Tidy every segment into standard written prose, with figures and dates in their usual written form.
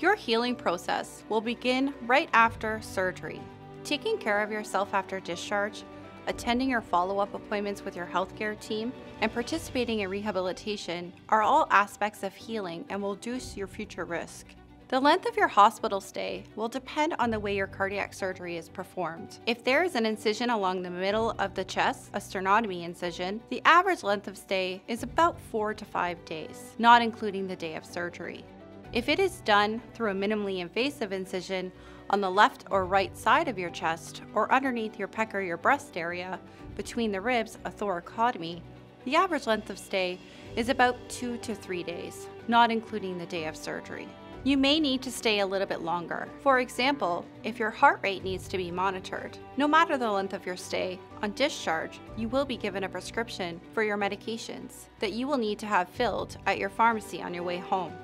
Your healing process will begin right after surgery. Taking care of yourself after discharge, attending your follow-up appointments with your healthcare team, and participating in rehabilitation are all aspects of healing and will reduce your future risk. The length of your hospital stay will depend on the way your cardiac surgery is performed. If there is an incision along the middle of the chest, a sternotomy incision, the average length of stay is about 4 to 5 days, not including the day of surgery. If it is done through a minimally invasive incision on the left or right side of your chest or underneath your pec or your breast area, between the ribs, a thoracotomy, the average length of stay is about 2 to 3 days, not including the day of surgery. You may need to stay a little bit longer. For example, if your heart rate needs to be monitored. No matter the length of your stay, on discharge, you will be given a prescription for your medications that you will need to have filled at your pharmacy on your way home.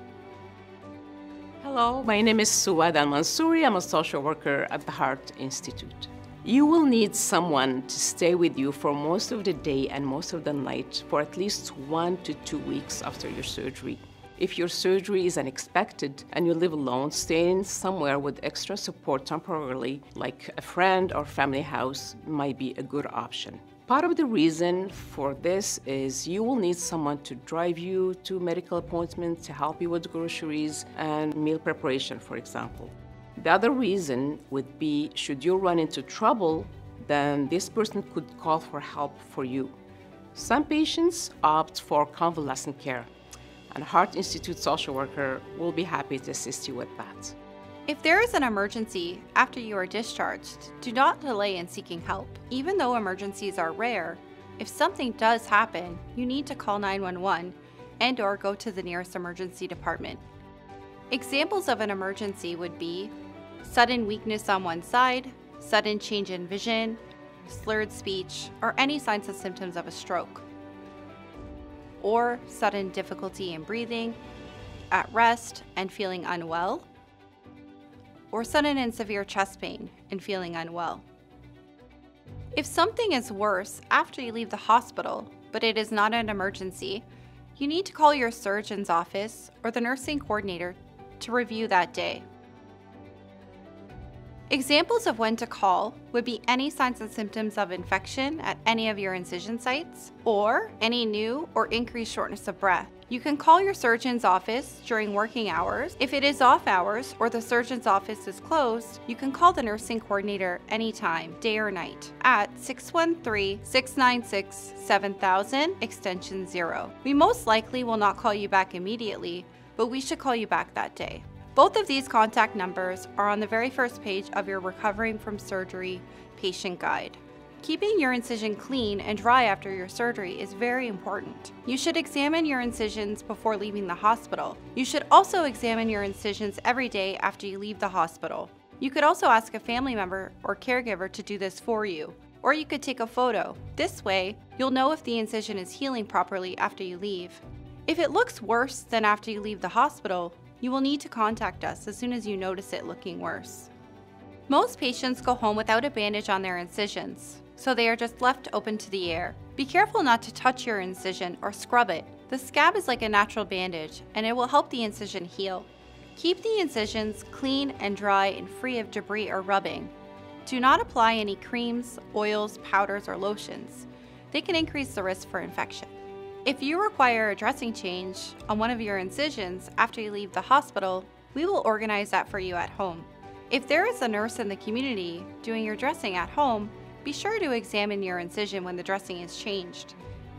Hello, my name is Suad Al-Mansouri. I'm a social worker at the Heart Institute. You will need someone to stay with you for most of the day and most of the night for at least 1 to 2 weeks after your surgery. If your surgery is unexpected and you live alone, staying somewhere with extra support temporarily, like a friend or family house, might be a good option. Part of the reason for this is you will need someone to drive you to medical appointments, to help you with groceries and meal preparation, for example. The other reason would be, should you run into trouble, then this person could call for help for you. Some patients opt for convalescent care, and Heart Institute social worker will be happy to assist you with that. If there is an emergency after you are discharged, do not delay in seeking help. Even though emergencies are rare, if something does happen, you need to call 911 and/or go to the nearest emergency department. Examples of an emergency would be sudden weakness on one side, sudden change in vision, slurred speech, or any signs and symptoms of a stroke, or sudden difficulty in breathing, at rest and feeling unwell, or sudden and severe chest pain and feeling unwell. If something is worse after you leave the hospital, but it is not an emergency, you need to call your surgeon's office or the nursing coordinator to review that day. Examples of when to call would be any signs and symptoms of infection at any of your incision sites, or any new or increased shortness of breath. You can call your surgeon's office during working hours. If it is off hours or the surgeon's office is closed, you can call the nursing coordinator anytime, day or night, at 613-696-7000, extension 0. We most likely will not call you back immediately, but we should call you back that day. Both of these contact numbers are on the very first page of your Recovering from Surgery patient guide. Keeping your incision clean and dry after your surgery is very important. You should examine your incisions before leaving the hospital. You should also examine your incisions every day after you leave the hospital. You could also ask a family member or caregiver to do this for you, or you could take a photo. This way, you'll know if the incision is healing properly after you leave. If it looks worse than after you leave the hospital, you will need to contact us as soon as you notice it looking worse. Most patients go home without a bandage on their incisions, so they are just left open to the air. Be careful not to touch your incision or scrub it. The scab is like a natural bandage, and it will help the incision heal. Keep the incisions clean and dry and free of debris or rubbing. Do not apply any creams, oils, powders, or lotions. They can increase the risk for infection. If you require a dressing change on one of your incisions after you leave the hospital, we will organize that for you at home. If there is a nurse in the community doing your dressing at home, be sure to examine your incision when the dressing is changed.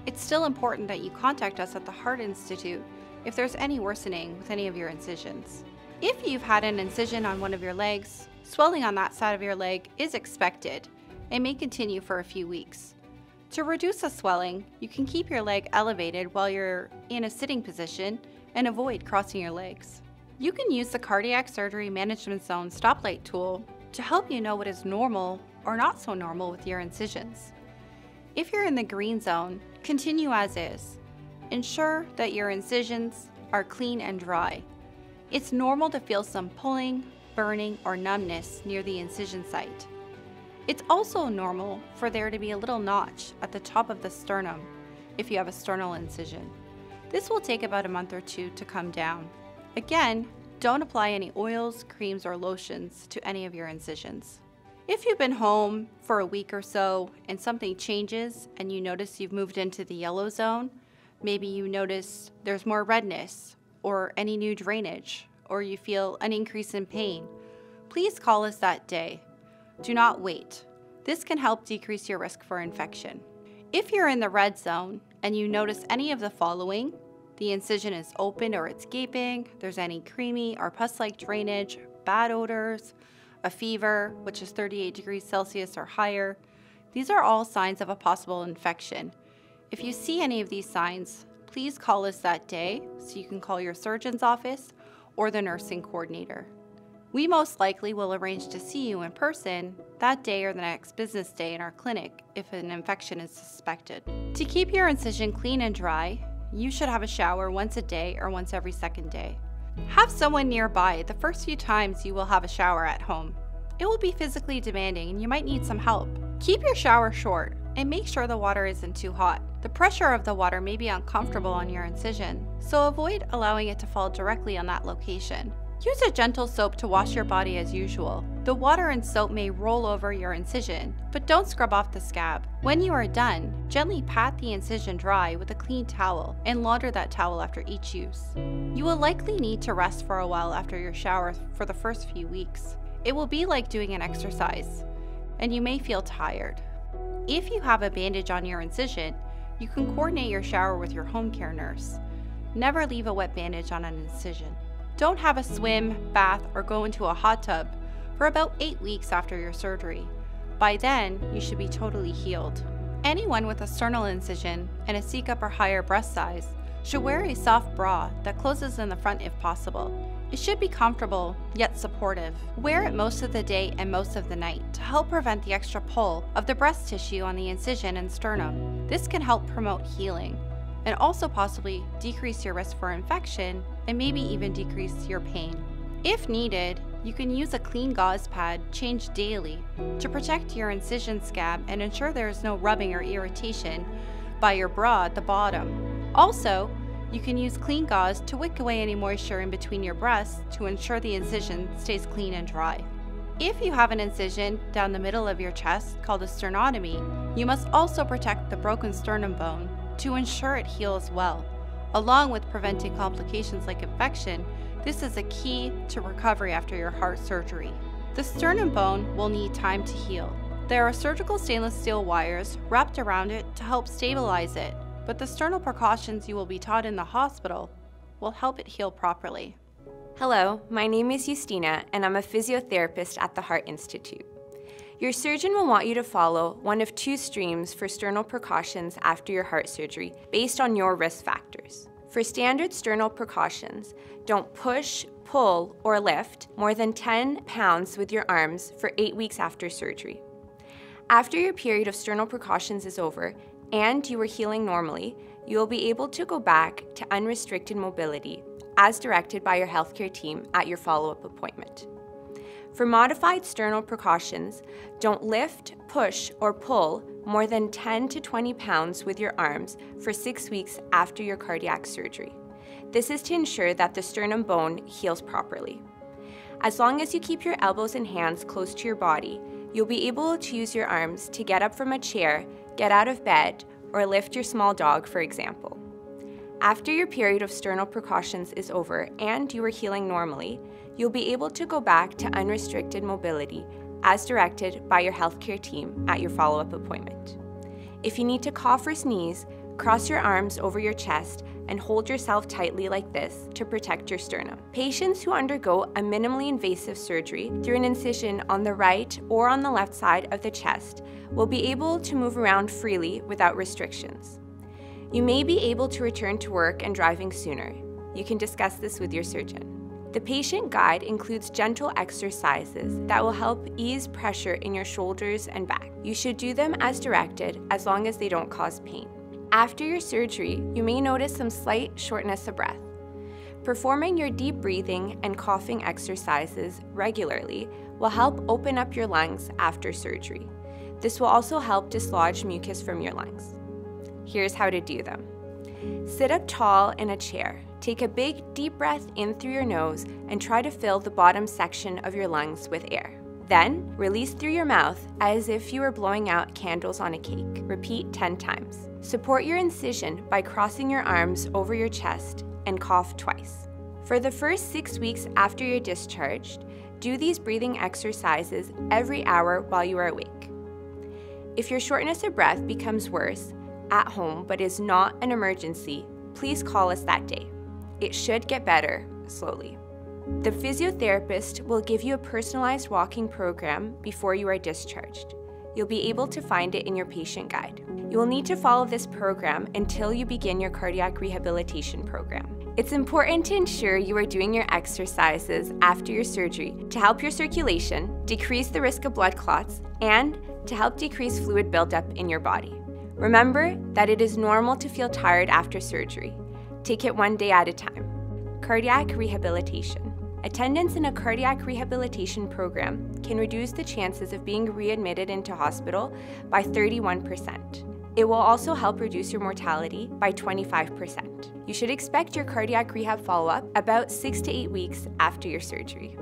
It's still important that you contact us at the Heart Institute if there's any worsening with any of your incisions. If you've had an incision on one of your legs, swelling on that side of your leg is expected and may continue for a few weeks. To reduce the swelling, you can keep your leg elevated while you're in a sitting position and avoid crossing your legs. You can use the Cardiac Surgery Management Zone stoplight tool to help you know what is normal or not so normal with your incisions. If you're in the green zone, continue as is. Ensure that your incisions are clean and dry. It's normal to feel some pulling, burning, or numbness near the incision site. It's also normal for there to be a little notch at the top of the sternum if you have a sternal incision. This will take about a month or two to come down. Again, Don't apply any oils, creams, or lotions to any of your incisions. If you've been home for a week or so and something changes and you notice you've moved into the yellow zone, maybe you notice there's more redness or any new drainage, or you feel an increase in pain, please call us that day. Do not wait. This can help decrease your risk for infection. If you're in the red zone and you notice any of the following, the incision is open or it's gaping, there's any creamy or pus-like drainage, bad odors, a fever, which is 38 degrees Celsius or higher, these are all signs of a possible infection. If you see any of these signs, please call us that day so you can call your surgeon's office or the nursing coordinator. We most likely will arrange to see you in person that day or the next business day in our clinic if an infection is suspected. To keep your incision clean and dry, you should have a shower once a day or once every second day. Have someone nearby the first few times you will have a shower at home. It will be physically demanding and you might need some help. Keep your shower short and make sure the water isn't too hot. The pressure of the water may be uncomfortable on your incision, so avoid allowing it to fall directly on that location. Use a gentle soap to wash your body as usual. The water and soap may roll over your incision, but don't scrub off the scab. When you are done, gently pat the incision dry with a clean towel and launder that towel after each use. You will likely need to rest for a while after your shower for the first few weeks. It will be like doing an exercise, and you may feel tired. If you have a bandage on your incision, you can coordinate your shower with your home care nurse. Never leave a wet bandage on an incision. Don't have a swim, bath, or go into a hot tub for about 8 weeks after your surgery. By then, you should be totally healed. Anyone with a sternal incision and a C-cup or higher breast size should wear a soft bra that closes in the front if possible. It should be comfortable, yet supportive. Wear it most of the day and most of the night to help prevent the extra pull of the breast tissue on the incision and sternum. This can help promote healing and also possibly decrease your risk for infection and maybe even decrease your pain. If needed, you can use a clean gauze pad changed daily to protect your incision scab and ensure there is no rubbing or irritation by your bra at the bottom. Also, you can use clean gauze to wick away any moisture in between your breasts to ensure the incision stays clean and dry. If you have an incision down the middle of your chest called a sternotomy, you must also protect the broken sternum bone to ensure it heals well. Along with preventing complications like infection, this is a key to recovery after your heart surgery. The sternum bone will need time to heal. There are surgical stainless steel wires wrapped around it to help stabilize it, but the sternal precautions you will be taught in the hospital will help it heal properly. Hello, my name is Justina and I'm a physiotherapist at the Heart Institute. Your surgeon will want you to follow one of 2 streams for sternal precautions after your heart surgery based on your risk factors. For standard sternal precautions, don't push, pull, or lift more than 10 pounds with your arms for 8 weeks after surgery. After your period of sternal precautions is over and you are healing normally, you will be able to go back to unrestricted mobility as directed by your healthcare team at your follow-up appointment. For modified sternal precautions, don't lift, push, or pull more than 10 to 20 pounds with your arms for 6 weeks after your cardiac surgery. This is to ensure that the sternum bone heals properly. As long as you keep your elbows and hands close to your body, you'll be able to use your arms to get up from a chair, get out of bed, or lift your small dog, for example. After your period of sternal precautions is over and you are healing normally, you'll be able to go back to unrestricted mobility as directed by your healthcare team at your follow-up appointment. If you need to cough or sneeze, cross your arms over your chest and hold yourself tightly like this to protect your sternum. Patients who undergo a minimally invasive surgery through an incision on the right or on the left side of the chest will be able to move around freely without restrictions. You may be able to return to work and driving sooner. You can discuss this with your surgeon. The patient guide includes gentle exercises that will help ease pressure in your shoulders and back. You should do them as directed as long as they don't cause pain. After your surgery, you may notice some slight shortness of breath. Performing your deep breathing and coughing exercises regularly will help open up your lungs after surgery. This will also help dislodge mucus from your lungs. Here's how to do them. Sit up tall in a chair. Take a big, deep breath in through your nose and try to fill the bottom section of your lungs with air. Then, release through your mouth as if you were blowing out candles on a cake. Repeat 10 times. Support your incision by crossing your arms over your chest and cough twice. For the first 6 weeks after you're discharged, do these breathing exercises every hour while you are awake. If your shortness of breath becomes worse at home but is not an emergency, please call us that day. It should get better slowly. The physiotherapist will give you a personalized walking program before you are discharged. You'll be able to find it in your patient guide. You will need to follow this program until you begin your cardiac rehabilitation program. It's important to ensure you are doing your exercises after your surgery to help your circulation, decrease the risk of blood clots, and to help decrease fluid buildup in your body. Remember that it is normal to feel tired after surgery. Take it one day at a time. Cardiac rehabilitation. Attendance in a cardiac rehabilitation program can reduce the chances of being readmitted into hospital by 31%. It will also help reduce your mortality by 25%. You should expect your cardiac rehab follow-up about 6 to 8 weeks after your surgery.